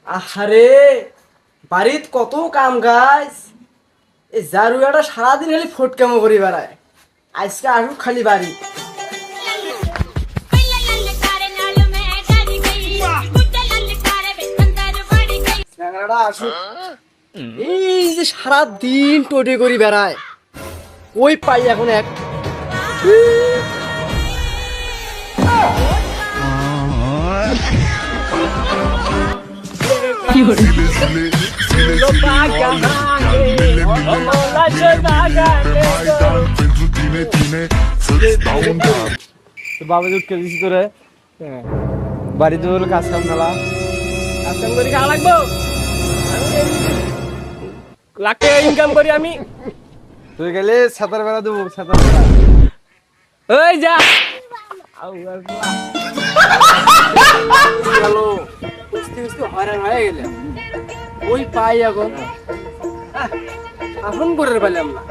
আহারে বাড়িত কত কাম গাছ এই জারুয়াটা সারাদিন খালি ফটকামো করি বেড়ায় আজকে আসুক খালি বাড়ি চ্যাংড়াটা আসুক এই যে সারাদিন টোটে করি বেড়ায় ওই পাই এখন এক বাবা উঠকে দিছি তোরে বাড়িতে হলো কাজ কাম মেলা কাজ কাম করি খাওয়া লাগবো লাখ টাকা ইনকাম করি আমি তুই গেলে ছাতার বেলা দেবো ছাতার বেলা ওই যা গেল কুস্তি কুস্তি হয়রান হয়ে গেলে ওই পাই এখন শাসন করে পারলাম না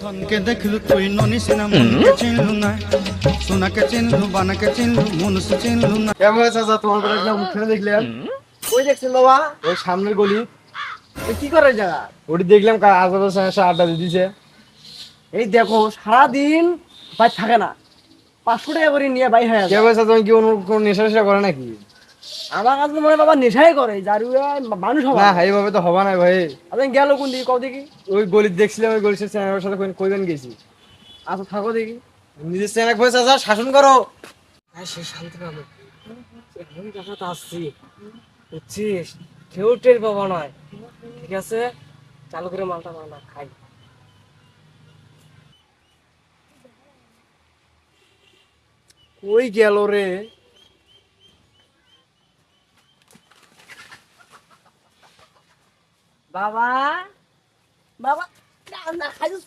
ধনকে দেখলু তুই ননিসিনা মনকে চিনলু না সোনাকে চিনলু বানাকে চিনলু মনুষ্য চিনলু না কেমন আছে চাচা তোমার করে একটা মুখ ফেলে দেখলাম ওই দেখছেন বাবা ওই সামনের গলি কি করে জায়গা ওটি দেখলাম আজবের সঙ্গে আড্ডা দিছে এই দেখো সারাদিন ভাই থাকে না 500 টাকা করে নিয়ে বাই হয়ে কে বলছে তুমি কি কোন নেশা নেশা করে নাকি আমার কাছে মনে বাবা নেশাই করে জারুয়া মানুষ হবে না এইভাবে তো হবে না ভাই আপনি গেল কোন দিকে কও দেখি ওই গলি দেখছিলাম ওই গলির চ্যানেলের সাথে কইবেন গেছি আচ্ছা থাকো দেখি নিজের চ্যানেল বসে চাচা শাসন করো হ্যাঁ সে শান্তি পাবো এখন দেখা তো আসছি বুঝছিস কেউ টের পাবো নয় ঠিক আছে চালু করে মালটা বানা খাই কই গেল রে বাবা বাবা না খাইছিস